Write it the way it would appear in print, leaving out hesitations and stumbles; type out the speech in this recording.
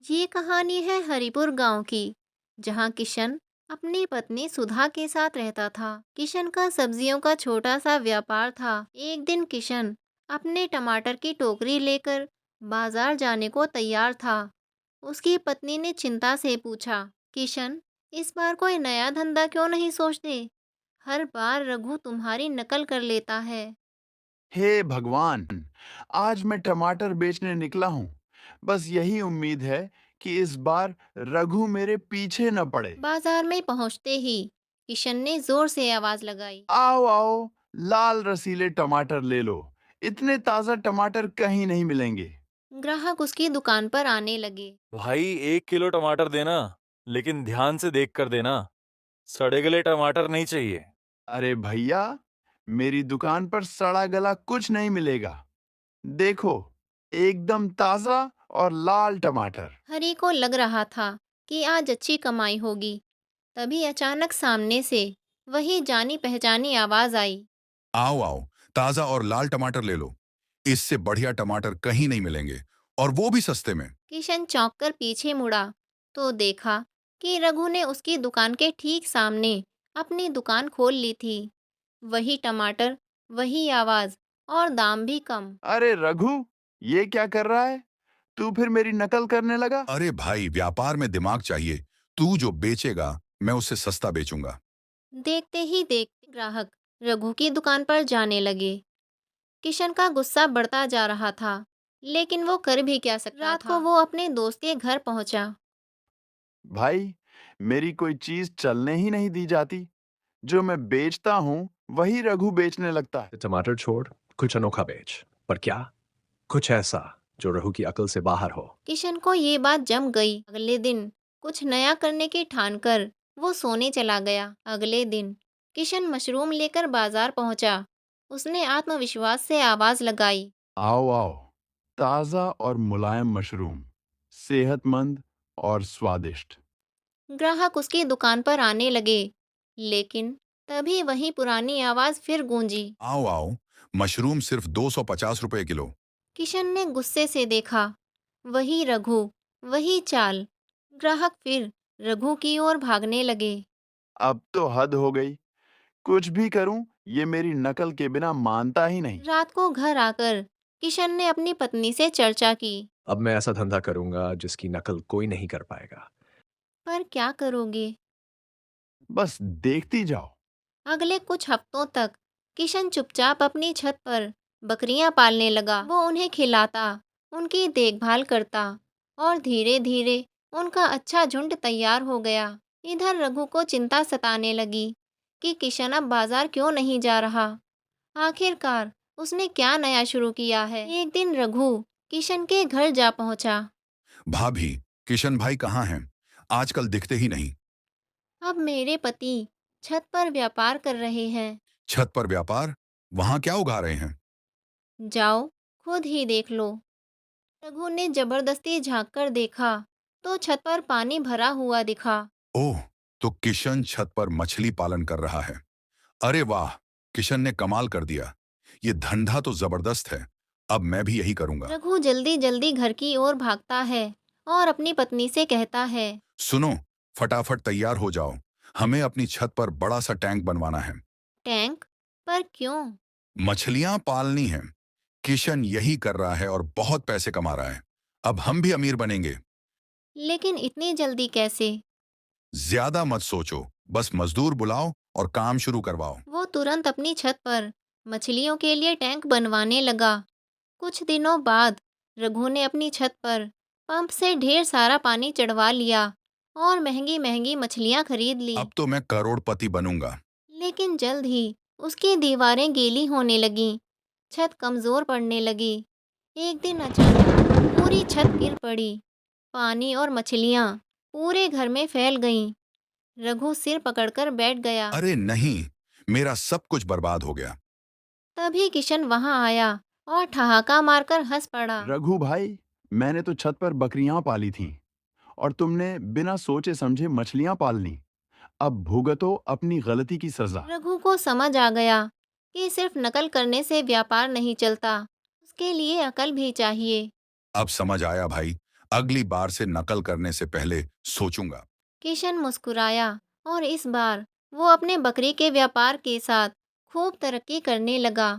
ये कहानी है हरिपुर गांव की, जहां किशन अपनी पत्नी सुधा के साथ रहता था। किशन का सब्जियों का छोटा सा व्यापार था। एक दिन किशन अपने टमाटर की टोकरी लेकर बाजार जाने को तैयार था। उसकी पत्नी ने चिंता से पूछा, किशन, इस बार कोई नया धंधा क्यों नहीं सोचते? हर बार रघु तुम्हारी नकल कर लेता है। हे भगवान! आज मैं टमाटर बेचने निकला हूँ। बस यही उम्मीद है कि इस बार रघु मेरे पीछे न पड़े। बाजार में पहुंचते ही किशन ने जोर से आवाज लगाई। आओ आओ, लाल रसीले टमाटर ले लो। इतने ताज़ा टमाटर कहीं नहीं मिलेंगे। ग्राहक उसकी दुकान पर आने लगे। भाई 1 किलो टमाटर देना, लेकिन ध्यान से देख कर देना। सड़े गले टमाटर नहीं चाहिए। अरे भैया, मेरी दुकान पर सड़ा गला कुछ नहीं मिलेगा। देखो, एकदम ताज़ा और लाल टमाटर। हरी को लग रहा था कि आज अच्छी कमाई होगी। तभी अचानक सामने से वही जानी पहचानी आवाज आई। आओ आओ, ताजा और लाल टमाटर ले लो। इससे बढ़िया टमाटर कहीं नहीं मिलेंगे, और वो भी सस्ते में। किशन चौंक कर पीछे मुड़ा तो देखा कि रघु ने उसकी दुकान के ठीक सामने अपनी दुकान खोल ली थी। वही टमाटर, वही आवाज, और दाम भी कम। अरे रघु, ये क्या कर रहा है? तू फिर मेरी नकल करने लगा? अरे भाई, व्यापार में दिमाग चाहिए। तू जो बेचेगा, मैं उससे सस्ता बेचूंगा। देखते ही देखते ग्राहक रघु की दुकान पर जाने लगे। किशन का गुस्सा बढ़ता जा रहा था, लेकिन वो कर भी क्या सकता रात था। को वो अपने दोस्त के घर पहुंचा। भाई, मेरी कोई चीज चलने ही नहीं दी जाती। जो मैं बेचता हूँ, वही रघु बेचने लगता है। टमाटर छोड़, कुछ अनोखा बेच। पर क्या? कुछ ऐसा जो रघु की अकल से बाहर हो। किशन को ये बात जम गई। अगले दिन कुछ नया करने की ठान कर वो सोने चला गया। अगले दिन किशन मशरूम लेकर बाजार पहुंचा। उसने आत्मविश्वास से आवाज लगाई। आओ आओ, ताजा और मुलायम मशरूम, सेहतमंद और स्वादिष्ट। ग्राहक उसकी दुकान पर आने लगे, लेकिन तभी वही पुरानी आवाज फिर गूंजी। आओ आओ, मशरूम सिर्फ 250 रुपए किलो। किशन ने गुस्से से देखा। वही रघु, वही चाल। ग्राहक फिर रघु की ओर भागने लगे। अब तो हद हो गई। कुछ भी करूं, ये मेरी नकल के बिना मानता ही नहीं। रात को घर आकर किशन ने अपनी पत्नी से चर्चा की। अब मैं ऐसा धंधा करूंगा जिसकी नकल कोई नहीं कर पाएगा। पर क्या करोगे? बस देखती जाओ। अगले कुछ हफ्तों तक किशन चुपचाप अपनी छत पर बकरियां पालने लगा। वो उन्हें खिलाता, उनकी देखभाल करता, और धीरे धीरे उनका अच्छा झुंड तैयार हो गया। इधर रघु को चिंता सताने लगी कि किशन अब बाजार क्यों नहीं जा रहा। आखिरकार उसने क्या नया शुरू किया है। एक दिन रघु किशन के घर जा पहुंचा। भाभी, किशन भाई कहाँ हैं? आजकल दिखते ही नहीं। अब मेरे पति छत पर व्यापार कर रहे हैं। छत पर व्यापार? वहां क्या उगा रहे हैं? जाओ, खुद ही देख लो। रघु ने जबरदस्ती झांक कर देखा तो छत पर पानी भरा हुआ दिखा। ओह, तो किशन छत पर मछली पालन कर रहा है। अरे वाह, किशन ने कमाल कर दिया। ये धंधा तो जबरदस्त है। अब मैं भी यही करूंगा। रघु जल्दी जल्दी घर की ओर भागता है और अपनी पत्नी से कहता है। सुनो, फटाफट तैयार हो जाओ। हमें अपनी छत पर बड़ा सा टैंक बनवाना है। टैंक? पर क्यों? मछलियां पालनी है। किशन यही कर रहा है और बहुत पैसे कमा रहा है। अब हम भी अमीर बनेंगे। लेकिन इतनी जल्दी कैसे? ज्यादा मत सोचो, बस मजदूर बुलाओ और काम शुरू करवाओ। वो तुरंत अपनी छत पर मछलियों के लिए टैंक बनवाने लगा। कुछ दिनों बाद रघु ने अपनी छत पर पंप से ढेर सारा पानी चढ़वा लिया और महंगी महंगी मछलियां खरीद ली। अब तो मैं करोड़पति बनूंगा। लेकिन जल्द ही उसकी दीवारें गीली होने लगीं, छत कमजोर पड़ने लगी। एक दिन अचानक पूरी छत गिर पड़ी। पानी और मछलियां पूरे घर में फैल गईं। रघु सिर पकड़कर बैठ गया। अरे नहीं, मेरा सब कुछ बर्बाद हो गया। तभी किशन वहां आया और ठहाका मारकर हंस पड़ा। रघु भाई, मैंने तो छत पर बकरियां पाली थीं और तुमने बिना सोचे समझे मछलियां पाल ली। अब भुगतो अपनी गलती की सजा। रघु को समझ आ गया कि सिर्फ नकल करने से व्यापार नहीं चलता, उसके लिए अकल भी चाहिए। अब समझ आया भाई। अगली बार से नकल करने से पहले सोचूंगा। किशन मुस्कुराया और इस बार वो अपने बकरी के व्यापार के साथ खूब तरक्की करने लगा।